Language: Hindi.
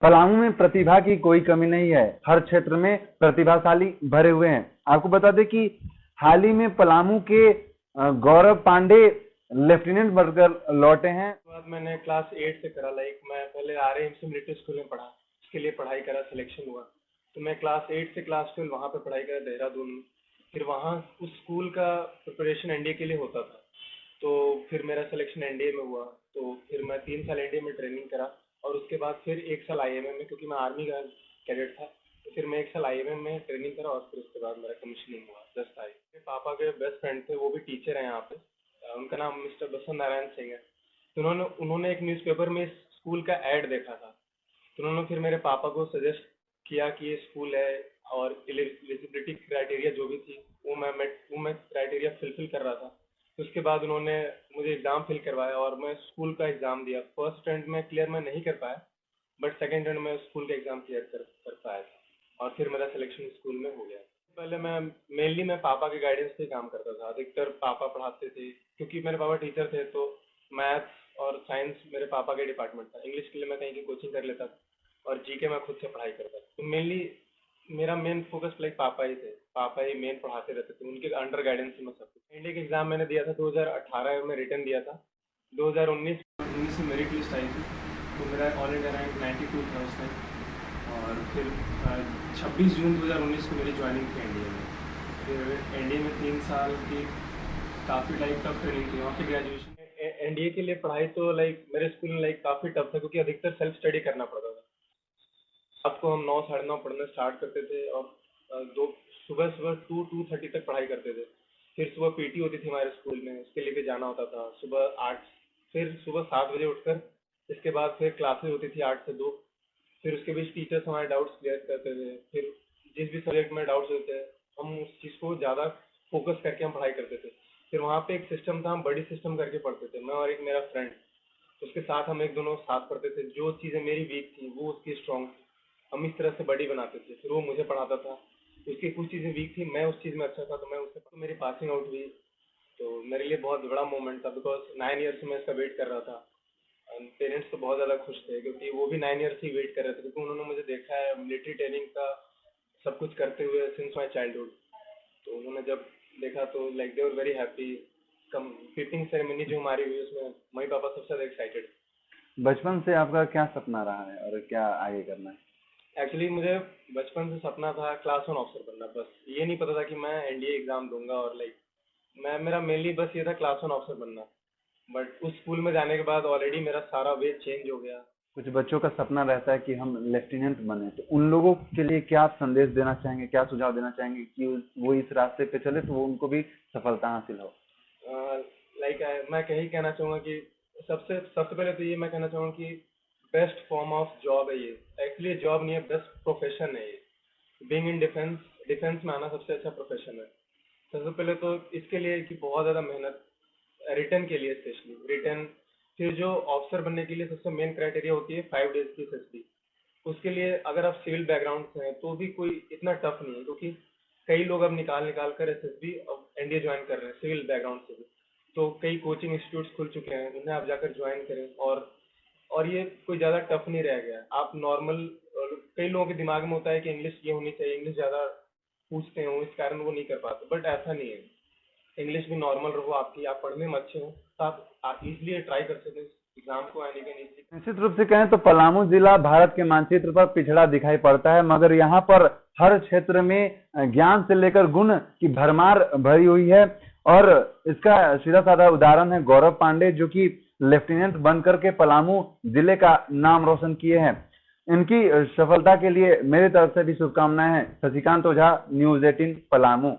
पलामू में प्रतिभा की कोई कमी नहीं है। हर क्षेत्र में प्रतिभाशाली भरे हुए हैं। आपको बता दें कि हाल ही में पलामू के गौरव पांडे लेफ्टिनेंट बनकर लौटे हैं। बाद मैंने क्लास 8 से करा। मैं पहले RAMC मिलिट्री स्कूल में पढ़ा, उसके लिए पढ़ाई करा, सिलेक्शन हुआ तो मैं क्लास 8 से क्लास 12 वहाँ पे पढ़ाई करा देहरादून में। फिर वहाँ उस स्कूल का प्रिपरेशन NDA के लिए होता था, तो फिर मेरा सिलेक्शन NDA में हुआ। तो फिर मैं 3 साल NDA में ट्रेनिंग करा और उसके बाद फिर 1 साल IMM में, क्योंकि मैं आर्मी का कैडेट था, तो फिर मैं 1 साल IMM में ट्रेनिंग करा और फिर उसके बाद मेरा कमीशनिंग हुआ 10 तारीख। मेरे पापा के बेस्ट फ्रेंड थे, वो भी टीचर हैं यहाँ पे, उनका नाम मिस्टर बसंत नारायण सिंह है। तो उन्होंने एक न्यूज़पेपर में इस स्कूल का ऐड देखा था, तो उन्होंने फिर मेरे पापा को सजेस्ट किया कि ये स्कूल है, और एलिजिबिलिटी क्राइटेरिया जो भी थी वो मैं क्राइटेरिया फिल कर रहा था। तो उसके बाद उन्होंने मुझे एग्ज़ाम फिल करवाया और मैं स्कूल का एग्ज़ाम दिया। फर्स्ट अटेम्प्ट में क्लियर मैं नहीं कर पाया, बट सेकेंड अटेम्प्ट में स्कूल का एग्ज़ाम क्लियर कर पाया था और फिर मेरा सिलेक्शन स्कूल में हो गया। पहले मैं पापा के गाइडेंस से काम करता था। अधिकतर पापा पढ़ाते थे, क्योंकि मेरे पापा टीचर थे, तो मैथ्स और साइंस मेरे पापा के डिपार्टमेंट था। इंग्लिश के लिए मैं कहीं की कोचिंग कर लेता था और GK मैं खुद से पढ़ाई करता था। तो मेनली मेरा मेन फोकस पापा ही थे, पापा ही मेन पढ़ाते रहते थे, उनके अंडर गाइडेंस में सब कुछ। इंडिया के एग्ज़ाम मैंने दिया था 2018 में, रिटर्न दिया था। 2019 से मेरिट लिस्ट आई थी, तो मेरा ऑल इंडिया रैंक 92 था उस टाइम। और फिर 26 जून 2019 को मेरी ज्वाइनिंग थी NDA में। फिर NDA में 3 साल की काफ़ी टफ ट्रेनिंग थी वहाँ पे। ग्रेजुएशन NDA के लिए पढ़ाई तो मेरे स्कूल में काफ़ी टफ था, क्योंकि अधिकतर सेल्फ स्टडी करना पड़ता था। आपको हम 9 साढ़े 9 पढ़ना स्टार्ट करते थे और दो सुबह सुबह 2-2:30 तक पढ़ाई करते थे। फिर सुबह PT होती थी हमारे स्कूल में, उसके लेके जाना होता था सुबह 8, फिर सुबह 7 बजे उठकर इसके बाद फिर क्लासेस होती थी 8 से 2। फिर उसके बीच टीचर्स हमारे डाउट्स क्लियर करते थे। फिर जिस भी सब्जेक्ट में डाउट्स होते थे, हम उस चीज़ को ज़्यादा फोकस करके हम पढ़ाई करते थे। फिर वहाँ पे एक सिस्टम था, हम बड़ी सिस्टम करके पढ़ते थे, मैं और एक मेरा फ्रेंड। उसके साथ हम एक दोनों साथ पढ़ते थे। जो चीज़ें मेरी वीक थी वो उसकी स्ट्रांग थी, हम इस तरह से बड़ी बनाते थे। फिर वो मुझे पढ़ाता था, उसकी कुछ चीज़ें वीक थी, मैं उस चीज़ में अच्छा था, तो मैं उससे तो मेरी पासिंग आउट हुई। तो मेरे लिए बहुत बड़ा मोमेंट था, बिकॉज 9 ईयर से मैं इसका वेट कर रहा था। पेरेंट्स तो बहुत ज़्यादा खुश थे, क्योंकि वो भी 9 ईयर से ही वेट कर रहे थे, क्योंकि उन्होंने मुझे देखा है मिलिट्री ट्रेनिंग का सब कुछ करते हुए सिंस माई चाइल्डहुड। तो उन्होंने जब देखा तो they were very happy. Completing ceremony जो हमारी हुई, उसमें मम्मी पापा सबसे ज़्यादा एक्साइटेड। बचपन से आपका क्या सपना रहा है और क्या आगे करना है? एक्चुअली मुझे बचपन से सपना था क्लास 1 ऑफिसर बनना। बस ये नहीं पता था कि मैं NDA एग्ज़ाम दूंगा, और मेरा मेनली बस ये था क्लास 1 ऑफिसर बनना। बट उस स्कूल में जाने के बाद ऑलरेडी मेरा सारा वे चेंज हो गया। कुछ बच्चों का सपना रहता है कि हम लेफ्टिनेंट बने, तो उन लोगों के लिए क्या आप संदेश देना चाहेंगे, क्या सुझाव देना चाहेंगे कि वो इस रास्ते पे चले तो वो उनको भी सफलता हासिल हो? मैं यही कहना चाहूँगा कि सबसे पहले तो ये मैं कहना चाहूँगा कि बेस्ट फॉर्म ऑफ जॉब है ये। एक्चुअली जॉब नहीं है, बेस्ट प्रोफेशन है ये। बीइंग इन डिफेंस में आना सबसे अच्छा प्रोफेशन है। सबसे पहले तो इसके लिए कि बहुत ज़्यादा मेहनत, रिटर्न के लिए स्पेशली रिटर्न। फिर जो ऑफिसर बनने के लिए सबसे मेन क्राइटेरिया होती है 5 डेज की SSB। उसके लिए अगर आप सिविल बैकग्राउंड से हैं तो भी कोई इतना टफ नहीं है, क्योंकि कई लोग अब निकाल निकाल कर SSB अब NDA ज्वाइन कर रहे हैं सिविल बैकग्राउंड से भी। तो कई कोचिंग इंस्टीट्यूट्स खुल चुके हैं, उन्हें आप जाकर ज्वाइन करें। और ये कोई ज़्यादा टफ नहीं रह गया। आप नॉर्मल, कई लोगों के दिमाग में होता है कि इंग्लिश ये होनी चाहिए, इंग्लिश ज़्यादा पूछते हैं, इस कारण वो नहीं कर पाते, बट ऐसा नहीं है। इंग्लिश भी नॉर्मल रहो आपकी, आप पढ़ने में अच्छे हो, तो आप इजीली ट्राई कर सकते हैं एग्जाम को आने के। निश्चित रूप से कहें तो पलामू जिला भारत के मानचित्र पर पिछड़ा दिखाई पड़ता है, मगर यहाँ पर हर क्षेत्र में ज्ञान से लेकर गुण की भरमार भरी हुई है। और इसका सीधा साधा उदाहरण है गौरव पांडे, जो कि लेफ्टिनेंट बनकर के पलामू जिले का नाम रोशन किए हैं। इनकी सफलता के लिए मेरी तरफ से भी शुभकामनाएं हैं। शशिकांत ओझा, न्यूज़ 18 पलामू।